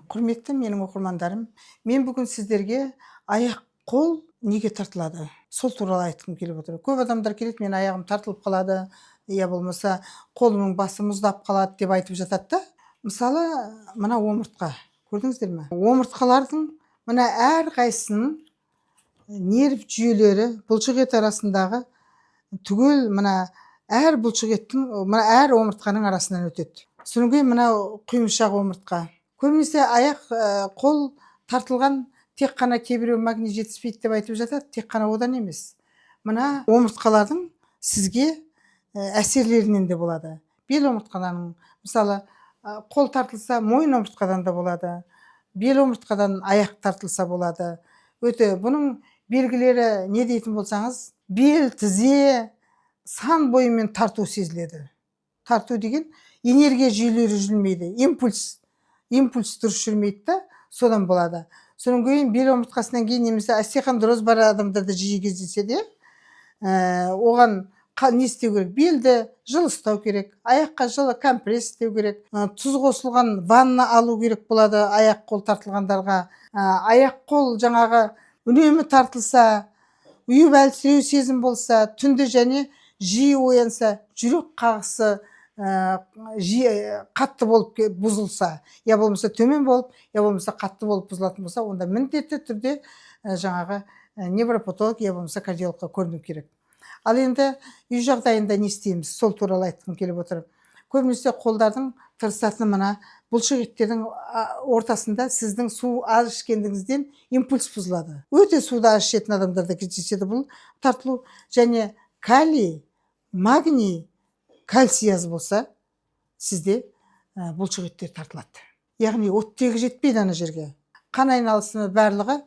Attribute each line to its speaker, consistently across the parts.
Speaker 1: Құрметті менің оқырмандарым, мен бүгін сіздерге аяқ қол неге тартылады? Сол туралы айтқым келіп отыр. Көп адамдар келеді, мен аяғым тартылып қалады, я болмаса қолымның басы мұздап қалады деп айтып жатады да. Мысалы, мына омыртқа, көрдіңіздер ме? Омыртқалардың мына әр қайсының нерв жүйелері бұлшық ет арасындағы түгел мына әр бұлшық еттің мына әр омыртқаның арасынан өтеді. Содан кейін мына құйымшақ омыртқа. Көбінесе аяқ қол тартылған тек қана кейбіреу магний жетіспейді деп айтып жатады, тек қана одан емес. Мына омыртқалардың сізге әсерлерінен де болады. Бел омыртқадан, мысалы, қол тартылса, мойын омыртқадан да болады. Бел омыртқадан аяқ тартылса болады. Өте бұның белгілері не дейтін болсаңыз, бел, тізе, сан бойымен тарту сезіледі. Тарту деген энергия жүйелері жүрмейді, импульс дұрыс жүрмейді да, содан болады. Содан кейін бел омыртқасынан кейін немесе остеохондроз бар адамдарда жиі кездеседі. Оған не істеу керек? Белді жылы ұстау керек, аяққа жылы компресс істеу керек, тұз қосылған ванна алу керек болады аяқ қол тартылғандарға. Аяқ қол жаңағы үнемі тартылса, үйіп әлсіреу сезім болса, түнде және жиі оянса, жүрек қағысы қатты болып бұзылса, я болмаса төмен болып, я болмаса қатты болып бұзылатын болса, онда міндетті түрде жаңағы невропатолог, я болмаса кардиологқа көріну керек. Ал енді үй жағдайында не істейміз? Сол туралы айтқым келіп отыр. Көбінесе қолдардың тырысатын мына бұлшық еттердің ортасында сіздің су аз ішкендігіңізден импульс бұзылады. Өте суды аз ішетін адамдарда кездеседі бұл тартылу. Және калий, магний, кальций аз болса, сізде бұлшық еттер тартылады. Яғни оттегі жетпейді ана жерге. Қан айналысының барлығы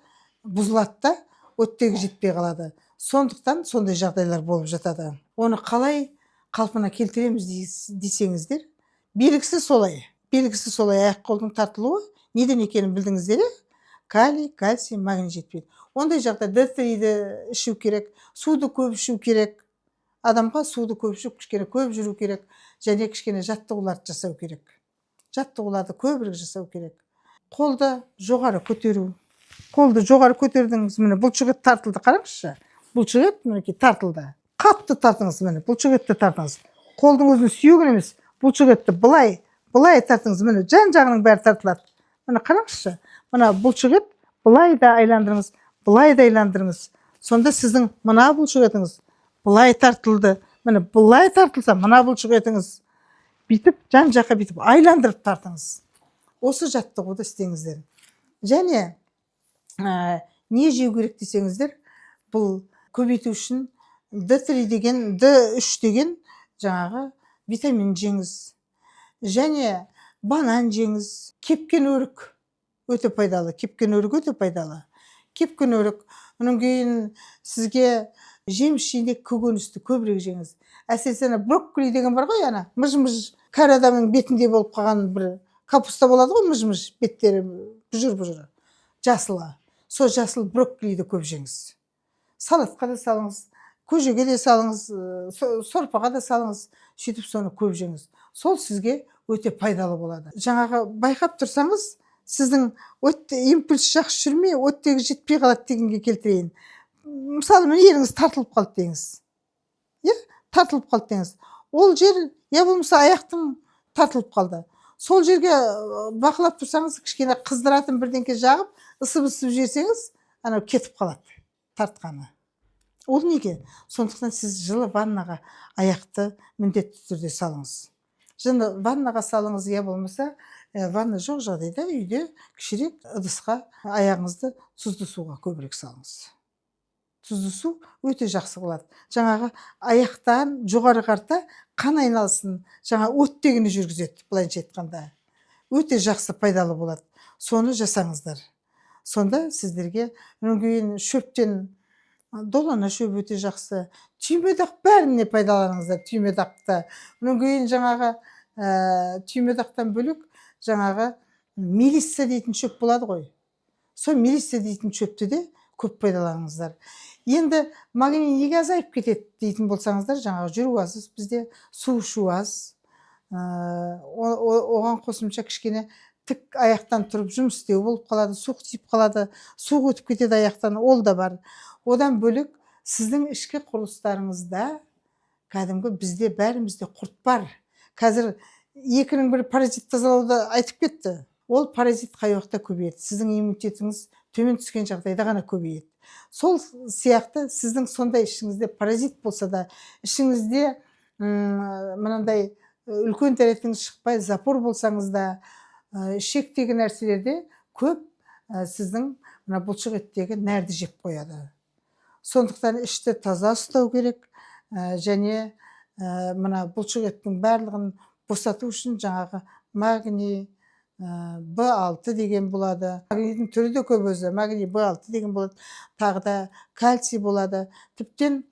Speaker 1: бұзылады да, оттегі жетпей қалады. Сондықтан сондай жағдайлар болып жатады. Оны қалай қалпына келтіреміз десеңіздер, белгісі солай. Белгісі солай, аяқ қолдың тартылуы неден екенін білдіңіздер? Калий, кальций, магний жетпейді. Ондай жағдайда D3-ді ішу керек, суды көп ішу керек. Адамға суды көп ішіп, кішкене көп жүру керек, және кішкене жаттығуларды жасау керек. Жаттығуларды көбірек жасау керек. Қолды жоғары көтеру. Қолды жоғары көтердіңіз, міне бұлшық ет тартылды, қараңызшы. Бұлшық ет мінекей тартылды. Қатты тартыңыз, міне бұлшық етті тартыңыз. Қолдың өзін сүйегін емес, бұлшық етті былай тартыңыз, міне жан-жағының бәрі тартылады. Міне қараңызшы, мына бұлшық ет былай да айландырыңыз, былай да айландырыңыз. Сонда сіздің мына бұлшық етіңіз былай тартылды. Міне былай тартылса, мына бұлшық етіңіз бүйтіп жан-жаққа бүйтіп айландырып тартыңыз. Осы жаттығуды істеңіздер. Және не жеу керек десеңіздер, бұл көбейту үшін D3 деген, D3 деген жаңағы витамин жеңіз. Және банан жеңіз. Кепкен өрік өте пайдалы. Кепкен өрік өте пайдалы. Кепкен өрік. Оның кейін сізге жеміс жидек көкөністі көбірек жеңіз. Әсіресе брокколи деген бар ғой, ана мыж-мыж кәрі адамның бетінде болып қалған бір капуста болады ғой, мыж-мыж беттері бұжыр-бұжыр. Жасылы. Сол жасыл брокколиді көп жеңіз. Салатқа да салыңыз, көжеге де салыңыз, сорпаға да салыңыз, сөйтіп соны көп жеңіз. Сол сізге өте пайдалы болады. Жаңағы байқап тұрсаңыз, сіздің импульс жақсы жүрмей, оттегі жетпей қалады дегенге келтірейін. Мысалы, мен еріңіз тартылып қалды деңіз. Тартылып қалды деңіз. Ол жер, я болмаса аяқтың тартылып қалды. Сол жерге бақылап тұрсаңыз, кішкене қыздыратын бірдеңке жағып, ысып-ысып жесеңіз, анау кетіп қалады. Тартқаны. Ол неге? Сондықтан сіз жылы ваннаға аяқты міндетті түрде салыңыз. Жылы ваннаға салыңыз, я болмаса, ванна жоқ жағдайда үйде кішірек ыдысқа аяғыңызды тұзды суға көбірек салыңыз. Тұзды су өте жақсы болады. Жаңағы аяқтан жоғары қарта қан айналысын, жаңа оттегіні жүргізеді, былайынша айтқанда. Өте жақсы пайдалы болады. Соны жасаңыздар. Сонда сіздерге кейін шөптен долана шөп өте жақсы. Түймедақ бәріне пайдаланыңыздар, түймедақта. Кейін жаңағы түймедақтан бөлек жаңағы мелисса дейтін шөп болады ғой. Сол мелисса дейтін шөпті де көп пайдаланыңыздар. Енді магний неге азайып кетеді дейтін болсаңыздар, жаңағы жүру аз, бізде су ішу аз. Оған қосымша кішкене тік аяқтан тұрып жұмыс істеу болып қалады, суық тиіп қалады, суық өтіп кетеді аяқтан, ол да бар. Одан бөлек сіздің ішкі құрылыстарыңызда кәдімгі бізде бәрімізде құрт бар. Қазір екінің бірі паразит тазалауды айтып кетті. Ол паразит қай уақытта көбейеді? Сіздің иммунитетіңіз төмен түскен жағдайда ғана көбейеді. Сол сияқты сіздің сондай ішіңізде паразит болса да, ішіңізде мынандай үлкен дәретіңіз шықпай запор болсаңыз да, ішектегі нәрселерде көп сіздің мына бұлшық еттегі нәрді жеп қояды. Сондықтан ішті таза ұстау керек, және мына бұлшық еттің барлығын босату үшін жаңағы магний В6 деген болады. Магнийдің түрі де көп өзі. Магний В6 деген болады. Тағы да кальций болады. Тіптен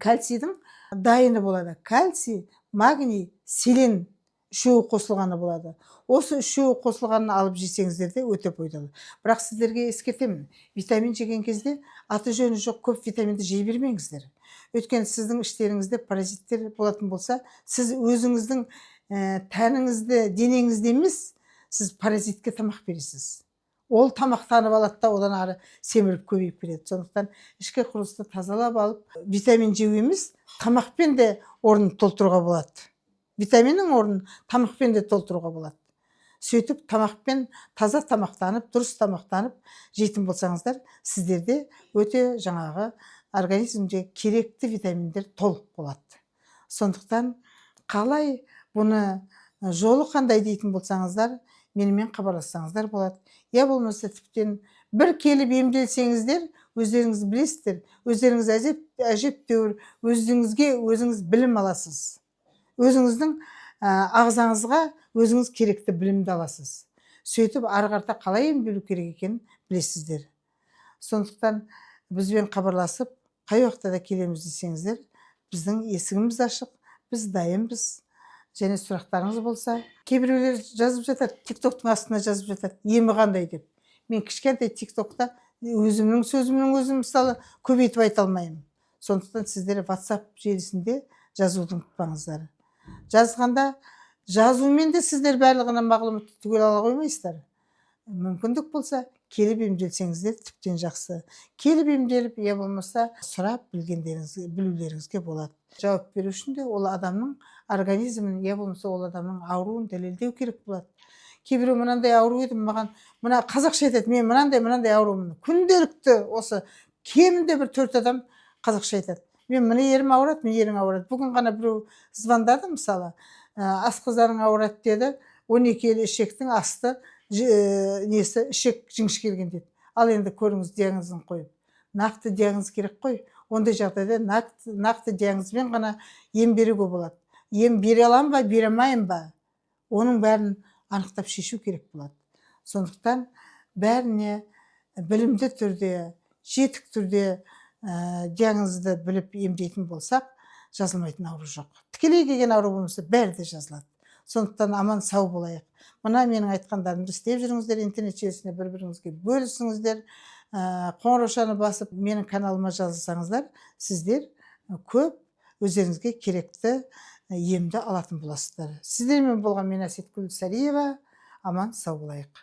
Speaker 1: кальцийдің дайыны болады. Кальций, магний, селен үшеуі қосылғаны болады. Осы үшеуі қосылғанын алып жесеңіздер де өте пайдалы. Бірақ сіздерге ескертемін, витамин жеген кезде аты жөні жоқ көп витаминді жей бермеңіздер. Өйткені сіздің іштеріңізде паразиттер болатын болса, сіз өзіңіздің тәніңізді, денеңізді емес, сіз паразитке тамақ бересіз. Ол тамақтанып алады да одан ары семіріп көбейіп кетеді. Сондықтан ішкі құрылысты тазалап алып, витамин жеу емес, тамақпен де орнын толтыруға болады. Витаминнің орнын тамақпен де толтыруға болады. Сөйтіп тамақпен таза тамақтанып, дұрыс тамақтанып жейтін болсаңыздар, сіздерде өте жаңағы организмде керекті витаминдер толық болады. Сондықтан қалай бұны жолы қандай дейтін болсаңыздар, менімен хабарлассаңыздар болады. Я болмаса тіптен бір келіп емделсеңіздер, өздеріңіз білесіздер, өздеріңіз әжептәуір, өзіңізге өзіңіз білім аласыз. Өзіңіздің ағзаңызға өзіңіз керекті білімді аласыз. Сөйтіп арғарта қалай емделу керек екенін білесіздер. Сондықтан бізбен хабарласып, қай уақытта да келеміз десеңіздер, біздің есігіміз ашық, біз дайынбыз. Және сұрақтарыңыз болса, кейбіреулер жазып жатады, тиктоктың астына жазып жатады, емі қандай деп. Мен кішкентай тиктокта өзімнің сөзімнің өзім мысалы көбейтіп айта алмаймын. Сондықтан сіздер WhatsApp желісінде жазуды ұмытпаңыздар. Жазғанда жазумен де сіздер барлығына мағлұматты түгел ала қоймайсыздар. Мүмкіндік болса, келіп емделсеңіздер тіптен жақсы. Келіп емделіп, я болмаса сұрап білулеріңізге болады. Жауап беру үшін де ол адамның организмін, я болмаса ол адамның ауруын дәлелдеу керек болады. Кейбіреу мынандай ауру едім, маған мына қазақша айтады, мен мынандай аурумын. Күнделікті осы кемінде бір 4 адам қазақша айтады. Мен мына ерім ауырады, мен ерің ауырады. Бүгін ғана біреу звондады, мысалы, асқазаның ауырады деді, 12 ішектің асты несі ішек жіңішкерген деді. Ал енді көріңіз диагнозын қойып. Нақты диагноз керек қой. Ондай жағдайда нақты диагнозбен ғана ем беруге болады. Ем бере аламын ба, бере алмаймын ба? Оның бәрін анықтап шешу керек болады. Сондықтан бәріне білімді түрде, жетік түрде диагнозды біліп емдейтін болсақ, жазылмайтын ауру жоқ. Тікелей келген ауру болмаса бәрі де жазылады. Сондықтан аман сау болайық. Мына менің айтқандарымды істеп жүріңіздер, интернет желісіне бір-біріңізге бөлісіңіздер, қоңыраушаны басып менің каналыма жазылсаңыздар, сіздер көп өздеріңізге керекті емді алатын боласыздар. Сіздермен болған мен Әсеткүл Сәлиева, аман сау болайық.